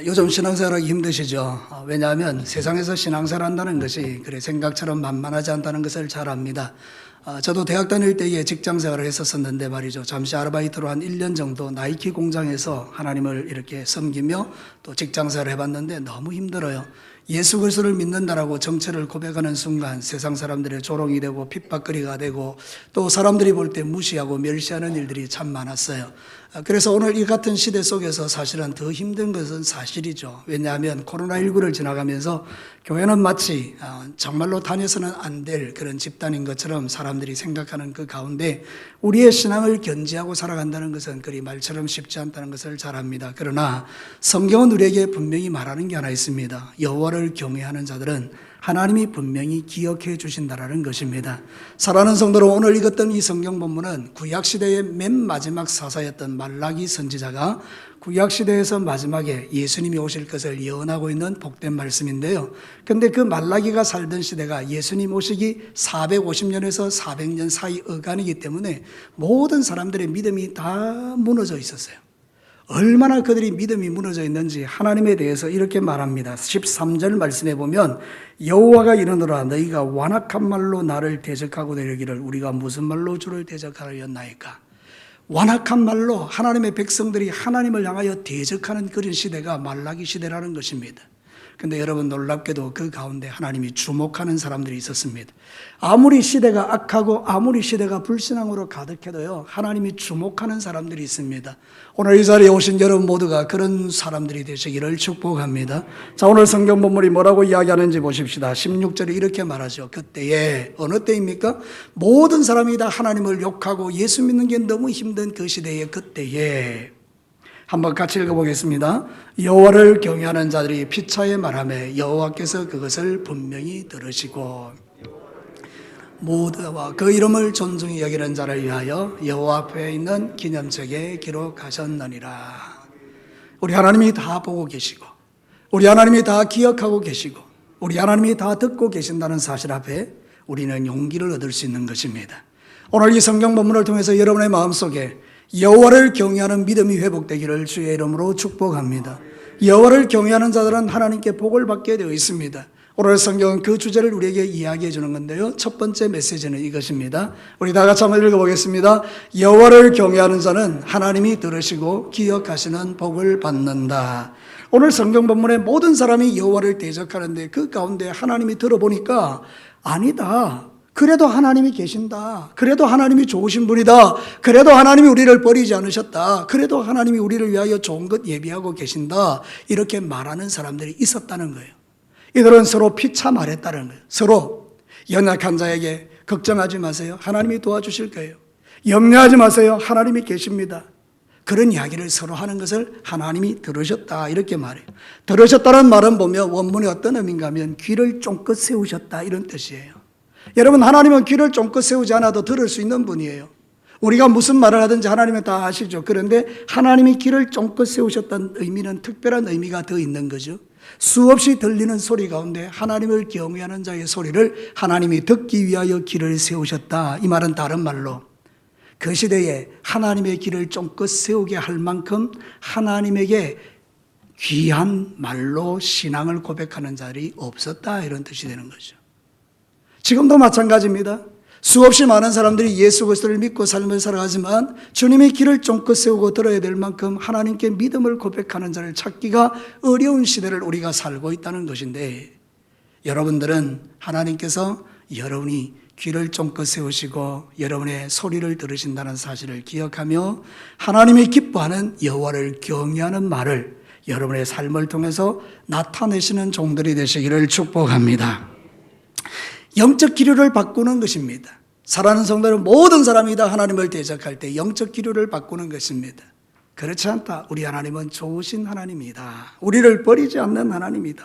요즘 신앙생활하기 힘드시죠? 왜냐하면 세상에서 신앙생활 한다는 것이 그래 생각처럼 만만하지 않다는 것을 잘 압니다. 저도 대학 다닐 때에 직장 생활을 했었는데 말이죠. 잠시 아르바이트로 한 1년 정도 나이키 공장에서 하나님을 이렇게 섬기며 또 직장 생활을 해봤는데 너무 힘들어요. 예수 그리스도를 믿는다라고 정체를 고백하는 순간 세상 사람들의 조롱이 되고 핍박거리가 되고 또 사람들이 볼 때 무시하고 멸시하는 일들이 참 많았어요. 그래서 오늘 이 같은 시대 속에서 사실은 더 힘든 것은 사실이죠. 왜냐하면 코로나19를 지나가면서 교회는 마치 정말로 다녀서는 안 될 그런 집단인 것처럼 사람들이 생각하는 그 가운데 우리의 신앙을 견지하고 살아간다는 것은 그리 말처럼 쉽지 않다는 것을 잘 압니다. 그러나 성경은 우리에게 분명히 말하는 게 하나 있습니다. 여호와를 경외하는 자들은 하나님이 분명히 기억해 주신다라는 것입니다. 사랑하는 성도로 오늘 읽었던 이 성경 본문은 구약시대의 맨 마지막 사사였던 말라기 선지자가 구약시대에서 마지막에 예수님이 오실 것을 예언하고 있는 복된 말씀인데요. 근데 그 말라기가 살던 시대가 예수님 오시기 450년에서 400년 사이 어간이기 때문에 모든 사람들의 믿음이 다 무너져 있었어요. 얼마나 그들이 믿음이 무너져 있는지 하나님에 대해서 이렇게 말합니다. 13절 말씀에 보면 여호와가 이르노라 너희가 완악한 말로 나를 대적하고 이르기를 우리가 무슨 말로 주를 대적하였나이까. 완악한 말로 하나님의 백성들이 하나님을 향하여 대적하는 그런 시대가 말라기 시대라는 것입니다. 근데 여러분 놀랍게도 그 가운데 하나님이 주목하는 사람들이 있었습니다. 아무리 시대가 악하고 아무리 시대가 불신앙으로 가득해도요 하나님이 주목하는 사람들이 있습니다. 오늘 이 자리에 오신 여러분 모두가 그런 사람들이 되시기를 축복합니다. 자, 오늘 성경 본문이 뭐라고 이야기하는지 보십시다. 16절에 이렇게 말하죠. 그때에 어느 때입니까? 모든 사람이 다 하나님을 욕하고 예수 믿는 게 너무 힘든 그 시대에 그때에 한번 같이 읽어보겠습니다. 여호와를 경외하는 자들이 피차에 말하며 여호와께서 그것을 분명히 들으시고 모두와 그 이름을 존중히 여기는 자를 위하여 여호와 앞에 있는 기념책에 기록하셨느니라. 우리 하나님이 다 보고 계시고 우리 하나님이 다 기억하고 계시고 우리 하나님이 다 듣고 계신다는 사실 앞에 우리는 용기를 얻을 수 있는 것입니다. 오늘 이 성경 본문을 통해서 여러분의 마음속에 여호와를 경외하는 믿음이 회복되기를 주의 이름으로 축복합니다. 여호와를 경외하는 자들은 하나님께 복을 받게 되어 있습니다. 오늘 성경은 그 주제를 우리에게 이야기해 주는 건데요. 첫 번째 메시지는 이것입니다. 우리 다 같이 한번 읽어보겠습니다. 여호와를 경외하는 자는 하나님이 들으시고 기억하시는 복을 받는다. 오늘 성경 본문에 모든 사람이 여호와를 대적하는데 그 가운데 하나님이 들어보니까 아니다. 그래도 하나님이 계신다. 그래도 하나님이 좋으신 분이다. 그래도 하나님이 우리를 버리지 않으셨다. 그래도 하나님이 우리를 위하여 좋은 것 예비하고 계신다. 이렇게 말하는 사람들이 있었다는 거예요. 이들은 서로 피차 말했다는 거예요. 서로 연약한 자에게 걱정하지 마세요. 하나님이 도와주실 거예요. 염려하지 마세요. 하나님이 계십니다. 그런 이야기를 서로 하는 것을 하나님이 들으셨다 이렇게 말해요. 들으셨다는 말은 보면 원문에 어떤 의미인가 하면 귀를 쫑긋 세우셨다 이런 뜻이에요. 여러분 하나님은 귀를 쫑긋 세우지 않아도 들을 수 있는 분이에요. 우리가 무슨 말을 하든지 하나님은 다 아시죠. 그런데 하나님이 귀를 쫑긋 세우셨다는 의미는 특별한 의미가 더 있는 거죠. 수없이 들리는 소리 가운데 하나님을 경외하는 자의 소리를 하나님이 듣기 위하여 귀를 세우셨다. 이 말은 다른 말로 그 시대에 하나님의 귀를 쫑긋 세우게 할 만큼 하나님에게 귀한 말로 신앙을 고백하는 자들이 없었다 이런 뜻이 되는 거죠. 지금도 마찬가지입니다. 수없이 많은 사람들이 예수 그리스도를 믿고 삶을 살아가지만 주님의 길을 쫑긋 세우고 들어야 될 만큼 하나님께 믿음을 고백하는 자를 찾기가 어려운 시대를 우리가 살고 있다는 것인데 여러분들은 하나님께서 여러분이 귀를 쫑긋 세우시고 여러분의 소리를 들으신다는 사실을 기억하며 하나님이 기뻐하는 여호와를 경외하는 말을 여러분의 삶을 통해서 나타내시는 종들이 되시기를 축복합니다. 영적 기류를 바꾸는 것입니다. 사랑하는 성도는 모든 사람이 다 하나님을 대적할 때 영적 기류를 바꾸는 것입니다. 그렇지 않다. 우리 하나님은 좋으신 하나님이다. 우리를 버리지 않는 하나님이다.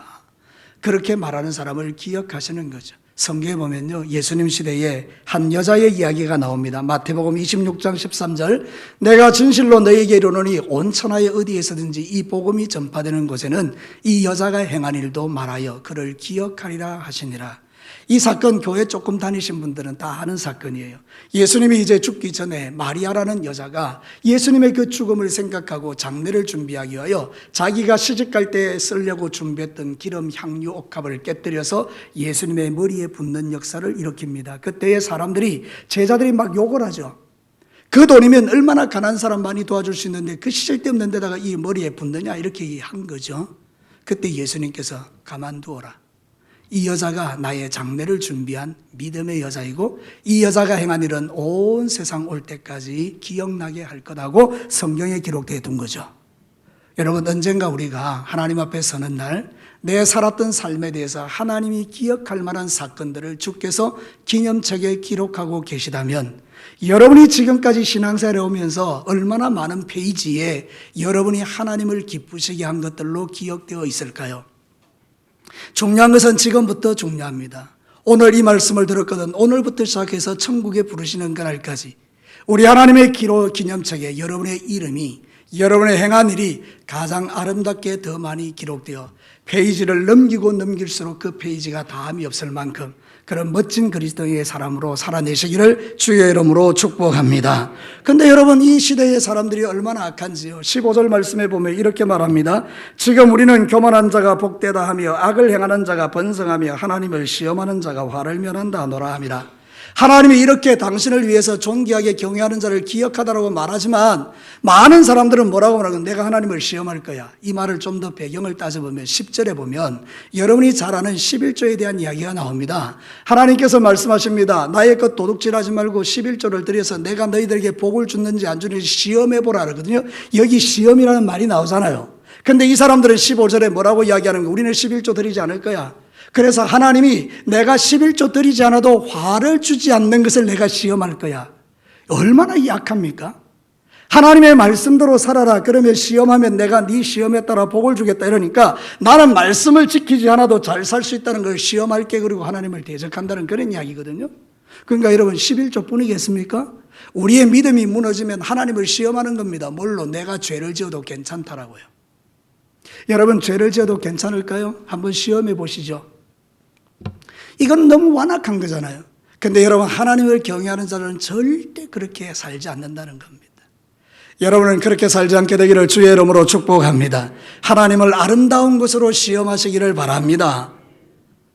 그렇게 말하는 사람을 기억하시는 거죠. 성경에 보면요 예수님 시대에 한 여자의 이야기가 나옵니다. 마태복음 26장 13절 내가 진실로 너희에게 이르노니 온 천하에 어디에서든지 이 복음이 전파되는 곳에는 이 여자가 행한 일도 말하여 그를 기억하리라 하시니라. 이 사건 교회 조금 다니신 분들은 다 아는 사건이에요. 예수님이 이제 죽기 전에 마리아라는 여자가 예수님의 그 죽음을 생각하고 장례를 준비하기 위하여 자기가 시집갈 때 쓰려고 준비했던 기름 향유 옥합을 깨뜨려서 예수님의 머리에 붓는 역사를 일으킵니다. 그때의 사람들이, 제자들이 막 욕을 하죠. 그 돈이면 얼마나 가난한 사람 많이 도와줄 수 있는데 그 시절데없는 데다가 이 머리에 붓느냐, 이렇게 한 거죠. 그때 예수님께서 가만두어라. 이 여자가 나의 장례를 준비한 믿음의 여자이고 이 여자가 행한 일은 온 세상 올 때까지 기억나게 할 거라고 성경에 기록되어 둔 거죠. 여러분, 언젠가 우리가 하나님 앞에 서는 날 내 살았던 삶에 대해서 하나님이 기억할 만한 사건들을 주께서 기념책에 기록하고 계시다면 여러분이 지금까지 신앙생활에 오면서 얼마나 많은 페이지에 여러분이 하나님을 기쁘시게 한 것들로 기억되어 있을까요? 중요한 것은 지금부터 중요합니다. 오늘 이 말씀을 들었거든 오늘부터 시작해서 천국에 부르시는 그날까지 우리 하나님의 기념책에 여러분의 이름이, 여러분의 행한 일이 가장 아름답게 더 많이 기록되어 페이지를 넘기고 넘길수록 그 페이지가 다함이 없을 만큼 그런 멋진 그리스도의 사람으로 살아내시기를 주의 이름으로 축복합니다. 그런데 여러분, 이 시대의 사람들이 얼마나 악한지요. 15절 말씀에 보면 이렇게 말합니다. 지금 우리는 교만한 자가 복되다 하며 악을 행하는 자가 번성하며 하나님을 시험하는 자가 화를 면한다 하노라 함이라. 하나님이 이렇게 당신을 위해서 존귀하게 경외하는 자를 기억하다라고 말하지만 많은 사람들은 뭐라고 말하고, 내가 하나님을 시험할 거야. 이 말을 좀 더 배경을 따져보면 10절에 보면 여러분이 잘 아는 11조에 대한 이야기가 나옵니다. 하나님께서 말씀하십니다. 나의 것 도둑질하지 말고 11조를 드려서 내가 너희들에게 복을 주는지 안 주는지 시험해보라 그러거든요. 여기 시험이라는 말이 나오잖아요. 근데 이 사람들은 15절에 뭐라고 이야기하는 거야? 우리는 11조 드리지 않을 거야. 그래서 하나님이 내가 11조 드리지 않아도 화를 주지 않는 것을 내가 시험할 거야. 얼마나 약합니까? 하나님의 말씀대로 살아라. 그러면 시험하면 내가 네 시험에 따라 복을 주겠다. 이러니까 나는 말씀을 지키지 않아도 잘 살 수 있다는 걸 시험할게. 그리고 하나님을 대적한다는 그런 이야기거든요. 그러니까 여러분, 11조 뿐이겠습니까? 우리의 믿음이 무너지면 하나님을 시험하는 겁니다. 뭘로? 내가 죄를 지어도 괜찮다라고요. 여러분, 죄를 지어도 괜찮을까요? 한번 시험해 보시죠. 이건 너무 완악한 거잖아요. 근데 여러분, 하나님을 경외하는 자는 절대 그렇게 살지 않는다는 겁니다. 여러분은 그렇게 살지 않게 되기를 주의 이름으로 축복합니다. 하나님을 아름다운 것으로 시험하시기를 바랍니다.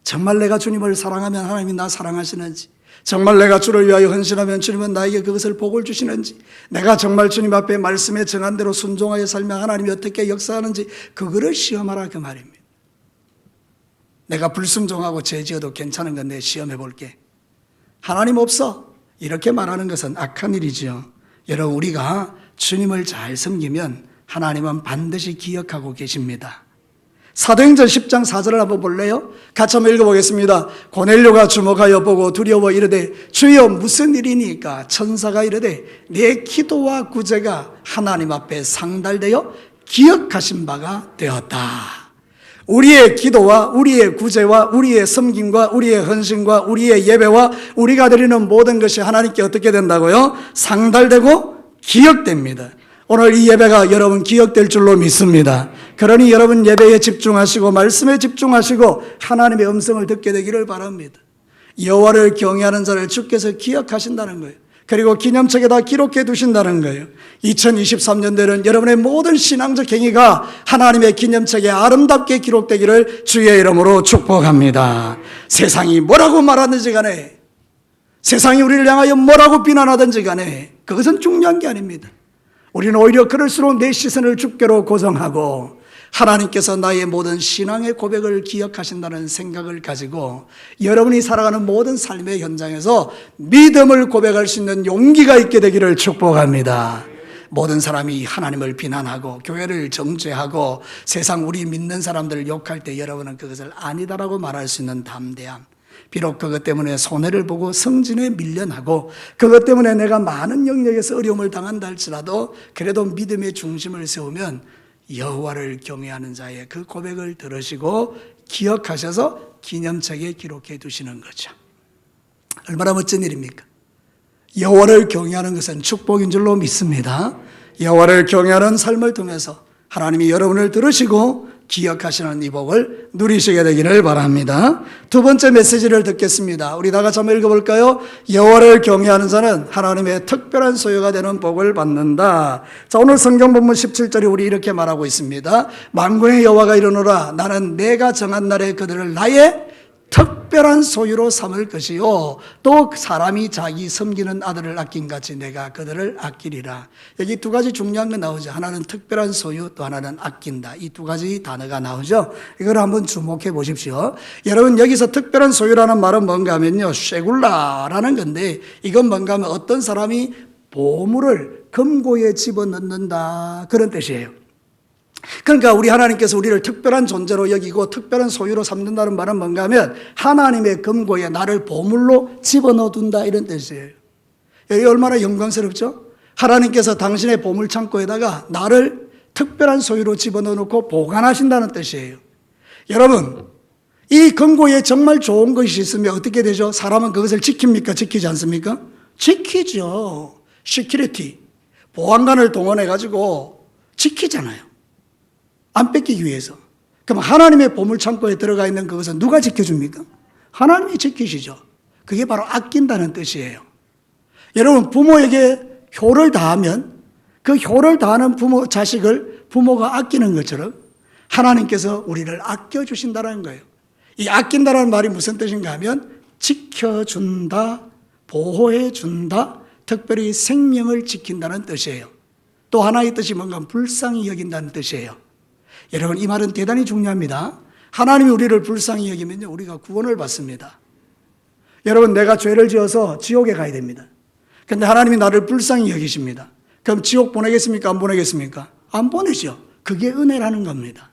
정말 내가 주님을 사랑하면 하나님이 나 사랑하시는지, 정말 내가 주를 위하여 헌신하면 주님은 나에게 그것을 복을 주시는지, 내가 정말 주님 앞에 말씀에 정한 대로 순종하여 살면 하나님이 어떻게 역사하는지 그거를 시험하라, 그 말입니다. 내가 불순종하고 죄 지어도 괜찮은 건데 시험해 볼게. 하나님 없어. 이렇게 말하는 것은 악한 일이지요. 여러분, 우리가 주님을 잘 섬기면 하나님은 반드시 기억하고 계십니다. 사도행전 10장 4절을 한번 볼래요? 같이 한번 읽어보겠습니다. 고넬료가 주목하여 보고 두려워 이르되 주여 무슨 일이니까? 천사가 이르되 내 기도와 구제가 하나님 앞에 상달되어 기억하신 바가 되었다. 우리의 기도와 우리의 구제와 우리의 섬김과 우리의 헌신과 우리의 예배와 우리가 드리는 모든 것이 하나님께 어떻게 된다고요? 상달되고 기억됩니다. 오늘 이 예배가 여러분 기억될 줄로 믿습니다. 그러니 여러분 예배에 집중하시고 말씀에 집중하시고 하나님의 음성을 듣게 되기를 바랍니다. 여호와를 경외하는 자를 주께서 기억하신다는 거예요. 그리고 기념책에다 기록해 두신다는 거예요. 2023년도에는 여러분의 모든 신앙적 행위가 하나님의 기념책에 아름답게 기록되기를 주의 이름으로 축복합니다. 세상이 뭐라고 말하든지 간에, 세상이 우리를 향하여 뭐라고 비난하든지 간에 그것은 중요한 게 아닙니다. 우리는 오히려 그럴수록 내 시선을 주께로 고정하고 하나님께서 나의 모든 신앙의 고백을 기억하신다는 생각을 가지고 여러분이 살아가는 모든 삶의 현장에서 믿음을 고백할 수 있는 용기가 있게 되기를 축복합니다. 모든 사람이 하나님을 비난하고 교회를 정죄하고 세상 우리 믿는 사람들을 욕할 때 여러분은 그것을 아니다라고 말할 수 있는 담대함, 비록 그것 때문에 손해를 보고 성진에 밀려나고 그것 때문에 내가 많은 영역에서 어려움을 당한다 할지라도 그래도 믿음의 중심을 세우면 여호와를 경외하는 자의 그 고백을 들으시고 기억하셔서 기념책에 기록해 두시는 거죠. 얼마나 멋진 일입니까? 여호와를 경외하는 것은 축복인 줄로 믿습니다. 여호와를 경외하는 삶을 통해서 하나님이 여러분을 들으시고 기억하시는 이 복을 누리시게 되기를 바랍니다. 두 번째 메시지를 듣겠습니다. 우리 다 같이 한번 읽어볼까요? 여호와를 경외하는 자는 하나님의 특별한 소유가 되는 복을 받는다. 자, 오늘 성경 본문 17절에 우리 이렇게 말하고 있습니다. 만군의 여호와가 이르노라 나는 내가 정한 날에 그들을 나의 특별한 소유로 삼을 것이요 또 사람이 자기 섬기는 아들을 아낀 같이 내가 그들을 아끼리라. 여기 두 가지 중요한 게 나오죠. 하나는 특별한 소유, 또 하나는 아낀다. 이 두 가지 단어가 나오죠. 이걸 한번 주목해 보십시오. 여러분, 여기서 특별한 소유라는 말은 뭔가 하면요, 쉐굴라라는 건데, 이건 뭔가 하면 어떤 사람이 보물을 금고에 집어넣는다, 그런 뜻이에요. 그러니까 우리 하나님께서 우리를 특별한 존재로 여기고 특별한 소유로 삼는다는 말은 뭔가 하면 하나님의 금고에 나를 보물로 집어넣어둔다, 이런 뜻이에요. 여기 얼마나 영광스럽죠? 하나님께서 당신의 보물창고에다가 나를 특별한 소유로 집어넣어놓고 보관하신다는 뜻이에요. 여러분, 이 금고에 정말 좋은 것이 있으면 어떻게 되죠? 사람은 그것을 지킵니까? 지키지 않습니까? 지키죠. 시큐리티, 보안관을 동원해가지고 지키잖아요. 안 뺏기기 위해서. 그럼 하나님의 보물창고에 들어가 있는 그것은 누가 지켜줍니까? 하나님이 지키시죠. 그게 바로 아낀다는 뜻이에요. 여러분, 부모에게 효를 다하면 그 효를 다하는 자식을 부모가 아끼는 것처럼 하나님께서 우리를 아껴주신다는 거예요. 이 아낀다는 말이 무슨 뜻인가 하면 지켜준다, 보호해준다, 특별히 생명을 지킨다는 뜻이에요. 또 하나의 뜻이 뭔가 불쌍히 여긴다는 뜻이에요. 여러분, 이 말은 대단히 중요합니다. 하나님이 우리를 불쌍히 여기면요, 우리가 구원을 받습니다. 여러분, 내가 죄를 지어서 지옥에 가야 됩니다. 그런데 하나님이 나를 불쌍히 여기십니다. 그럼 지옥 보내겠습니까? 안 보내겠습니까? 안 보내죠. 그게 은혜라는 겁니다.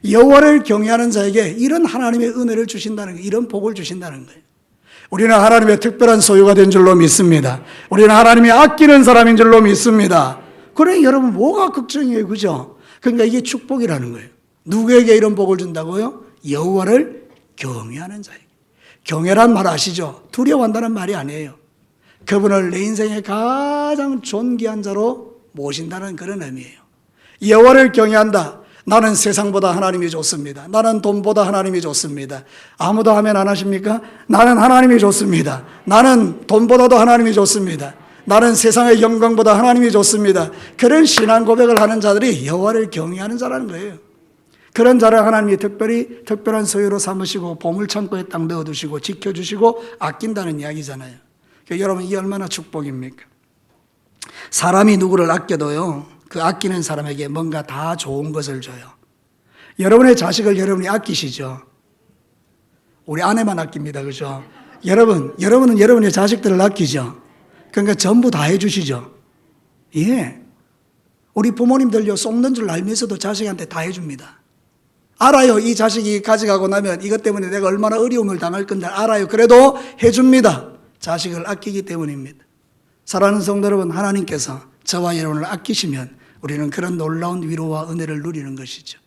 여호와를 경외하는 자에게 이런 하나님의 은혜를 주신다는 거예요. 이런 복을 주신다는 거예요. 우리는 하나님의 특별한 소유가 된 줄로 믿습니다. 우리는 하나님이 아끼는 사람인 줄로 믿습니다. 그래, 여러분, 뭐가 걱정이에요, 그죠? 그러니까 이게 축복이라는 거예요. 누구에게 이런 복을 준다고요? 여호와를 경외하는 자에게. 경외란 말 아시죠? 두려워한다는 말이 아니에요. 그분을 내 인생의 가장 존귀한 자로 모신다는 그런 의미예요. 여호와를 경외한다. 나는 세상보다 하나님이 좋습니다. 나는 돈보다 하나님이 좋습니다. 아무도 하면 안 하십니까? 나는 하나님이 좋습니다. 나는 돈보다도 하나님이 좋습니다. 나는 세상의 영광보다 하나님이 좋습니다. 그런 신앙 고백을 하는 자들이 여호와를 경외하는 자라는 거예요. 그런 자를 하나님이 특별한 소유로 삼으시고 보물창고에 딱 넣어두시고 지켜주시고 아낀다는 이야기잖아요. 그러니까 여러분, 이게 얼마나 축복입니까? 사람이 누구를 아껴도요, 그 아끼는 사람에게 뭔가 다 좋은 것을 줘요. 여러분의 자식을 여러분이 아끼시죠? 우리 아내만 아낍니다, 그죠? 여러분은 여러분의 자식들을 아끼죠? 그러니까 전부 다 해주시죠. 예. 우리 부모님들요, 쏟는 줄 알면서도 자식한테 다 해줍니다. 알아요. 이 자식이 가져가고 나면 이것 때문에 내가 얼마나 어려움을 당할 건지 알아요. 그래도 해줍니다. 자식을 아끼기 때문입니다. 사랑하는 성도 여러분, 하나님께서 저와 여러분을 아끼시면 우리는 그런 놀라운 위로와 은혜를 누리는 것이죠.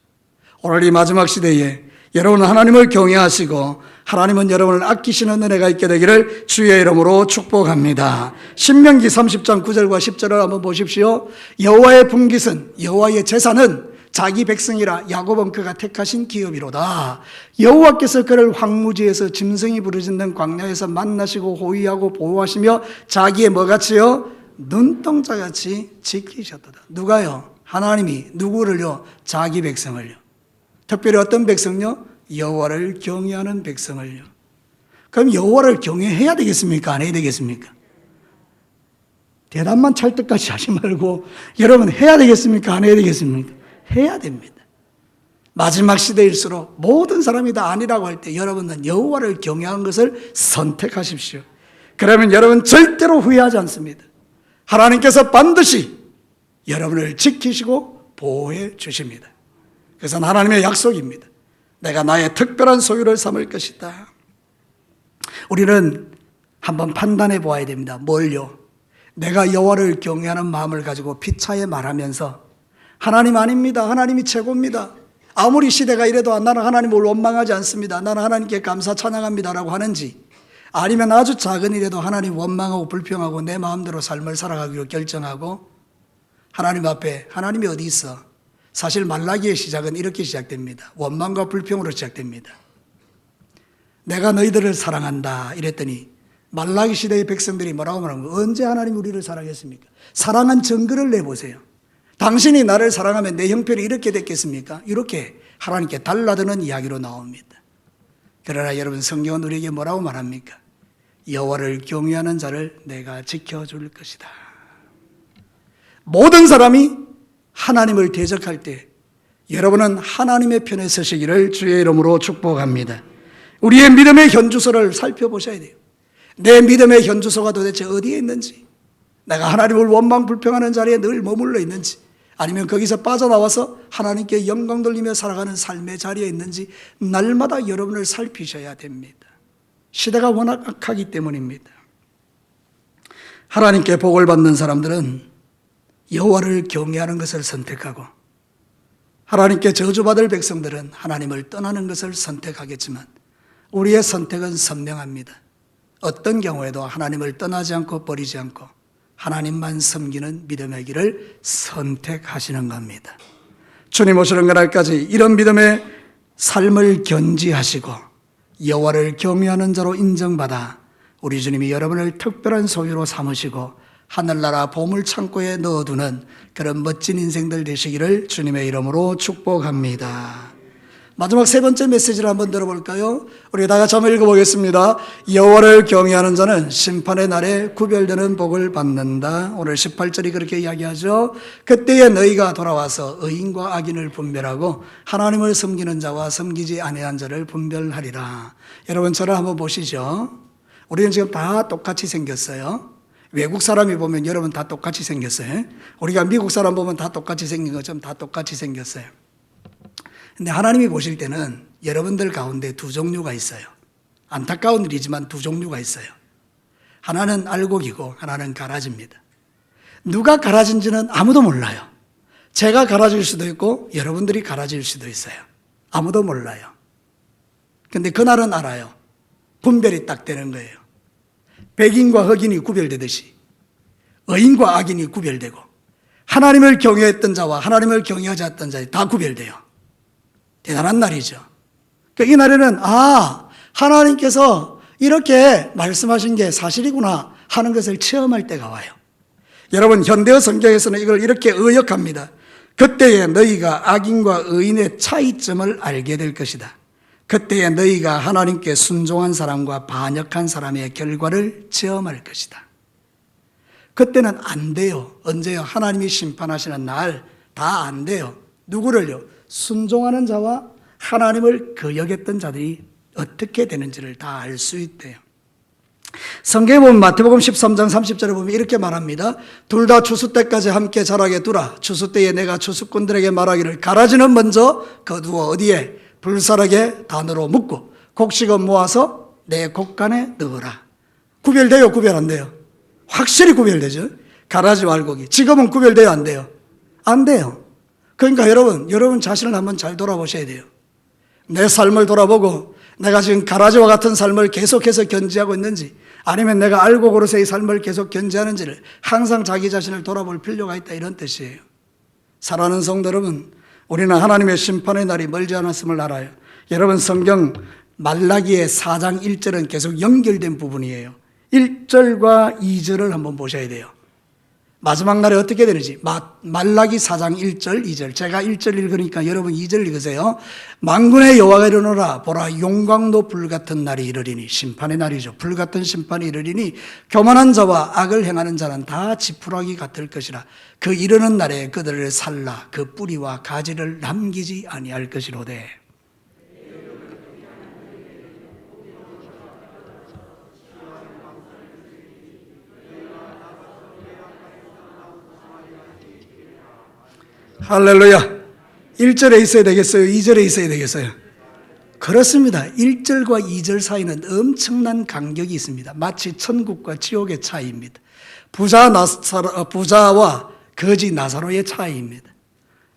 오늘 이 마지막 시대에 여러분은 하나님을 경외하시고 하나님은 여러분을 아끼시는 은혜가 있게 되기를 주의 이름으로 축복합니다. 신명기 30장 9절과 10절을 한번 보십시오. 여호와의 분깃은, 여호와의 제사는 자기 백성이라 야곱은 그가 택하신 기업이로다. 여호와께서 그를 황무지에서 짐승이 부르짖는 광야에서 만나시고 호위하고 보호하시며 자기의 뭐같이요? 눈동자같이 지키셨도다. 누가요? 하나님이 누구를요? 자기 백성을요. 특별히 어떤 백성요? 여호와를 경외하는 백성을요. 그럼 여호와를 경외해야 되겠습니까? 안 해야 되겠습니까? 대답만 찰떡같이 하지 말고 여러분, 해야 되겠습니까? 안 해야 되겠습니까? 해야 됩니다. 마지막 시대일수록 모든 사람이 다 아니라고 할 때 여러분은 여호와를 경외하는 것을 선택하십시오. 그러면 여러분 절대로 후회하지 않습니다. 하나님께서 반드시 여러분을 지키시고 보호해 주십니다. 그래서 하나님의 약속입니다. 내가 나의 특별한 소유를 삼을 것이다. 우리는 한번 판단해 보아야 됩니다. 뭘요? 내가 여호와를 경외하는 마음을 가지고 피차에 말하면서 하나님 아닙니다. 하나님이 최고입니다. 아무리 시대가 이래도 나는 하나님을 원망하지 않습니다. 나는 하나님께 감사 찬양합니다라고 하는지, 아니면 아주 작은 일에도 하나님 원망하고 불평하고 내 마음대로 삶을 살아가기로 결정하고 하나님 앞에 하나님이 어디 있어? 사실 말라기의 시작은 이렇게 시작됩니다. 원망과 불평으로 시작됩니다. 내가 너희들을 사랑한다 이랬더니 말라기 시대의 백성들이 뭐라고 말하는 거예요? 언제 하나님이 우리를 사랑했습니까? 사랑한 증거를 내보세요. 당신이 나를 사랑하면 내 형편이 이렇게 됐겠습니까? 이렇게 하나님께 달라드는 이야기로 나옵니다. 그러나 여러분, 성경은 우리에게 뭐라고 말합니까? 여호와를 경외하는 자를 내가 지켜줄 것이다. 모든 사람이 하나님을 대적할 때 여러분은 하나님의 편에 서시기를 주의 이름으로 축복합니다. 우리의 믿음의 현주소를 살펴보셔야 돼요. 내 믿음의 현주소가 도대체 어디에 있는지, 내가 하나님을 원망 불평하는 자리에 늘 머물러 있는지, 아니면 거기서 빠져나와서 하나님께 영광 돌리며 살아가는 삶의 자리에 있는지 날마다 여러분을 살피셔야 됩니다. 시대가 워낙 악하기 때문입니다. 하나님께 복을 받는 사람들은 여호와를 경외하는 것을 선택하고, 하나님께 저주받을 백성들은 하나님을 떠나는 것을 선택하겠지만 우리의 선택은 선명합니다. 어떤 경우에도 하나님을 떠나지 않고 버리지 않고 하나님만 섬기는 믿음의 길을 선택하시는 겁니다. 주님 오시는 그날까지 이런 믿음의 삶을 견지하시고 여호와를 경외하는 자로 인정받아 우리 주님이 여러분을 특별한 소유로 삼으시고 하늘나라 보물창고에 넣어두는 그런 멋진 인생들 되시기를 주님의 이름으로 축복합니다. 마지막 세 번째 메시지를 한번 들어볼까요? 우리 다 같이 한번 읽어보겠습니다. 여호와를 경외하는 자는 심판의 날에 구별되는 복을 받는다. 오늘 18절이 그렇게 이야기하죠. 그때에 너희가 돌아와서 의인과 악인을 분별하고 하나님을 섬기는 자와 섬기지 아니한 자를 분별하리라. 여러분, 저를 한번 보시죠. 우리는 지금 다 똑같이 생겼어요. 외국 사람이 보면 여러분 다 똑같이 생겼어요. 우리가 미국 사람 보면 다 똑같이 생긴 것처럼 다 똑같이 생겼어요. 근데 하나님이 보실 때는 여러분들 가운데 두 종류가 있어요. 안타까운 일이지만 두 종류가 있어요. 하나는 알곡이고 하나는 가라지입니다. 누가 가라진지는 아무도 몰라요. 제가 가라질 수도 있고 여러분들이 가라질 수도 있어요. 아무도 몰라요. 근데 그날은 알아요. 분별이 딱 되는 거예요. 백인과 흑인이 구별되듯이 의인과 악인이 구별되고 하나님을 경외했던 자와 하나님을 경외하지 않았던 자이 다 구별돼요. 대단한 날이죠. 이 날에는 하나님께서 이렇게 말씀하신 게 사실이구나 하는 것을 체험할 때가 와요. 여러분, 현대어 성경에서는 이걸 이렇게 의역합니다. 그때에 너희가 악인과 의인의 차이점을 알게 될 것이다. 그때에 너희가 하나님께 순종한 사람과 반역한 사람의 결과를 체험할 것이다. 그때는 안 돼요. 언제요? 하나님이 심판하시는 날 다 안 돼요. 누구를요? 순종하는 자와 하나님을 거역했던 자들이 어떻게 되는지를 다 알 수 있대요. 성경에 보면 마태복음 13장 30절에 보면 이렇게 말합니다. 둘 다 추수 때까지 함께 자라게 두라. 추수 때에 내가 추수꾼들에게 말하기를 가라지는 먼저 거두어 어디에? 불사르게 단으로 묶고 곡식은 모아서 내 곡간에 넣어라. 구별돼요? 구별 안 돼요? 확실히 구별되죠. 가라지와 알곡이. 지금은 구별돼요? 안 돼요? 안 돼요. 그러니까 여러분 자신을 한번 잘 돌아보셔야 돼요. 내 삶을 돌아보고 내가 지금 가라지와 같은 삶을 계속해서 견지하고 있는지, 아니면 내가 알곡으로서의 삶을 계속 견지하는지를 항상 자기 자신을 돌아볼 필요가 있다, 이런 뜻이에요. 사랑하는 성도 여러분, 우리는 하나님의 심판의 날이 멀지 않았음을 알아요. 여러분, 성경 말라기의 4장 1절은 계속 연결된 부분이에요. 1절과 2절을 한번 보셔야 돼요. 마지막 날에 어떻게 되는지. 말라기 4장 1절 2절. 제가 1절 읽으니까 여러분 2절 읽으세요. 만군의 여호와가 이르노라. 보라, 용광로 불같은 날이 이르리니. 심판의 날이죠. 불같은 심판이 이르리니 교만한 자와 악을 행하는 자는 다 지푸라기 같을 것이라. 그 이르는 날에 그들을 살라 그 뿌리와 가지를 남기지 아니할 것이로되. 할렐루야. 1절에 있어야 되겠어요? 2절에 있어야 되겠어요? 그렇습니다. 1절과 2절 사이는 엄청난 간격이 있습니다. 마치 천국과 지옥의 차이입니다. 부자와 거지 나사로의 차이입니다.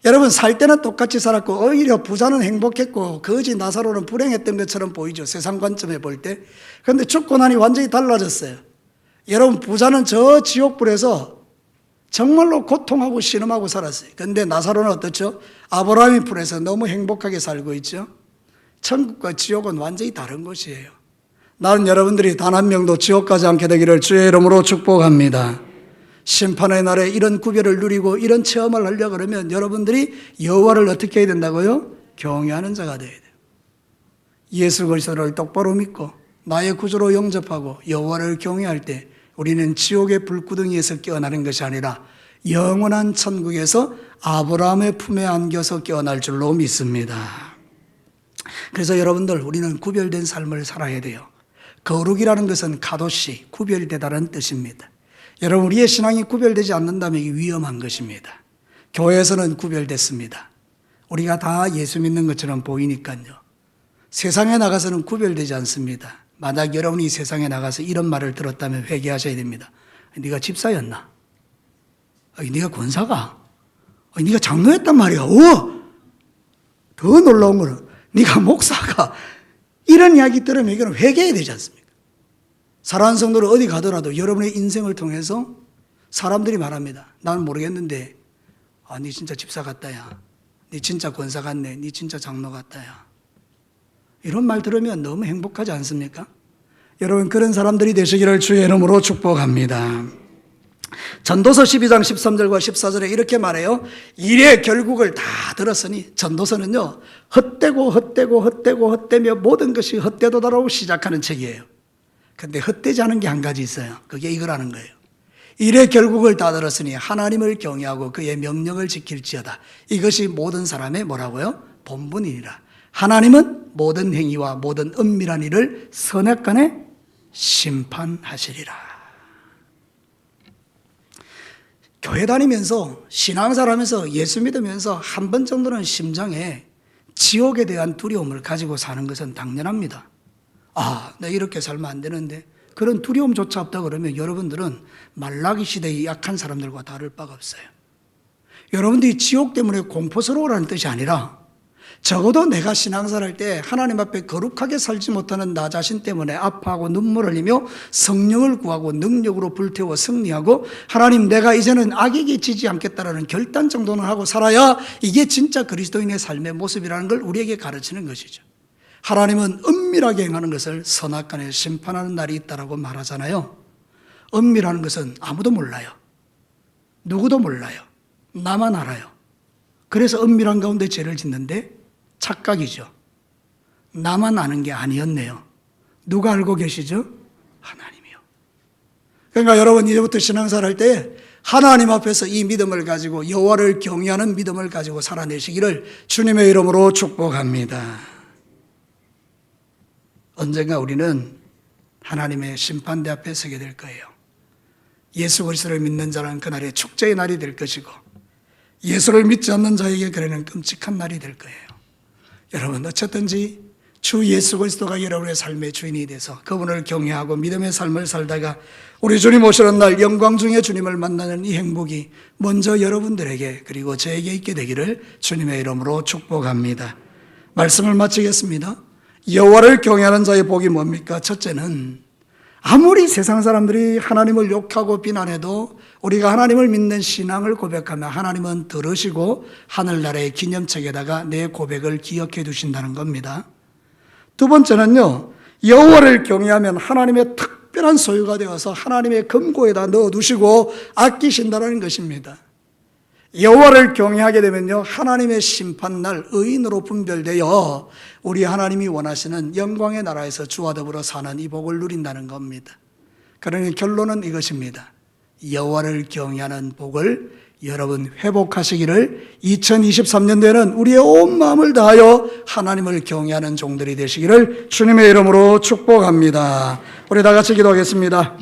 여러분, 살 때는 똑같이 살았고 오히려 부자는 행복했고 거지 나사로는 불행했던 것처럼 보이죠. 세상 관점에 볼 때. 그런데 죽고 나니 완전히 달라졌어요. 여러분, 부자는 저 지옥불에서 정말로 고통하고 신음하고 살았어요. 그런데 나사로는 어떻죠? 아브라함의 품에서 너무 행복하게 살고 있죠. 천국과 지옥은 완전히 다른 것이에요. 나는 여러분들이 단 한 명도 지옥 가지 않게 되기를 주의 이름으로 축복합니다. 심판의 날에 이런 구별을 누리고 이런 체험을 하려고 그러면 여러분들이 여호와를 어떻게 해야 된다고요? 경외하는 자가 되어야 돼요. 예수 그리스도를 똑바로 믿고 나의 구주로 영접하고 여호와를 경외할 때 우리는 지옥의 불구덩이에서 깨어나는 것이 아니라 영원한 천국에서 아브라함의 품에 안겨서 깨어날 줄로 믿습니다. 그래서 여러분들, 우리는 구별된 삶을 살아야 돼요. 거룩이라는 것은 카도시, 구별되다는 뜻입니다. 여러분, 우리의 신앙이 구별되지 않는다면 이게 위험한 것입니다. 교회에서는 구별됐습니다. 우리가 다 예수 믿는 것처럼 보이니까요. 세상에 나가서는 구별되지 않습니다. 만약 여러분이 세상에 나가서 이런 말을 들었다면 회개하셔야 됩니다. 네가 집사였나? 네가 권사가? 네가 장로였단 말이야. 더 놀라운 거는 네가 목사가? 이런 이야기 들으면 이거는 회개해야 되지 않습니까? 사랑하는 성도를 어디 가더라도 여러분의 인생을 통해서 사람들이 말합니다. 나는 모르겠는데 네 진짜 집사 같다야. 네 진짜 권사 같네. 네 진짜 장로 같다야. 이런 말 들으면 너무 행복하지 않습니까? 여러분, 그런 사람들이 되시기를 주의 이름으로 축복합니다. 전도서 12장 13절과 14절에 이렇게 말해요. 일의 결국을 다 들었으니, 전도서는요, 헛되며 모든 것이 헛되도다라고 시작하는 책이에요. 근데 헛되지 않은 게 한 가지 있어요. 그게 이거라는 거예요. 일의 결국을 다 들었으니 하나님을 경외하고 그의 명령을 지킬지어다. 이것이 모든 사람의 뭐라고요? 본분이니라. 하나님은 모든 행위와 모든 은밀한 일을 선악간에 심판하시리라. 교회 다니면서 신앙생활하면서 예수 믿으면서 한 번 정도는 심장에 지옥에 대한 두려움을 가지고 사는 것은 당연합니다. 나 이렇게 살면 안 되는데, 그런 두려움조차 없다 그러면 여러분들은 말라기 시대의 약한 사람들과 다를 바가 없어요. 여러분들이 지옥 때문에 공포스러워라는 뜻이 아니라 적어도 내가 신앙생활 할 때 하나님 앞에 거룩하게 살지 못하는 나 자신 때문에 아파하고 눈물 흘리며 성령을 구하고 능력으로 불태워 승리하고, 하나님 내가 이제는 악에게 지지 않겠다라는 결단 정도는 하고 살아야 이게 진짜 그리스도인의 삶의 모습이라는 걸 우리에게 가르치는 것이죠. 하나님은 은밀하게 행하는 것을 선악간에 심판하는 날이 있다라고 말하잖아요. 은밀하는 것은 아무도 몰라요. 누구도 몰라요. 나만 알아요. 그래서 은밀한 가운데 죄를 짓는데 착각이죠. 나만 아는 게 아니었네요. 누가 알고 계시죠? 하나님이요. 그러니까 여러분, 이제부터 신앙생활 할 때 하나님 앞에서 이 믿음을 가지고 여호와를 경외하는 믿음을 가지고 살아내시기를 주님의 이름으로 축복합니다. 언젠가 우리는 하나님의 심판대 앞에 서게 될 거예요. 예수 그리스도를 믿는 자는 그날의 축제의 날이 될 것이고, 예수를 믿지 않는 자에게 그래는 끔찍한 날이 될 거예요. 여러분, 어쨌든지 주 예수 그리스도가 여러분의 삶의 주인이 돼서 그분을 경외하고 믿음의 삶을 살다가 우리 주님 오시는 날 영광 중에 주님을 만나는 이 행복이 먼저 여러분들에게 그리고 저에게 있게 되기를 주님의 이름으로 축복합니다. 말씀을 마치겠습니다. 여호와를 경외하는 자의 복이 뭡니까? 첫째는 아무리 세상 사람들이 하나님을 욕하고 비난해도 우리가 하나님을 믿는 신앙을 고백하면 하나님은 들으시고 하늘나라의 기념책에다가 내 고백을 기억해 두신다는 겁니다. 두 번째는요, 여호와를 경외하면 하나님의 특별한 소유가 되어서 하나님의 금고에다 넣어두시고 아끼신다는 것입니다. 여호와를 경외하게 되면요, 하나님의 심판날 의인으로 분별되어 우리 하나님이 원하시는 영광의 나라에서 주와 더불어 사는 이 복을 누린다는 겁니다. 그러니 결론은 이것입니다. 여호와를 경외하는 복을 여러분 회복하시기를, 2023년도에는 우리의 온 마음을 다하여 하나님을 경외하는 종들이 되시기를 주님의 이름으로 축복합니다. 우리 다 같이 기도하겠습니다.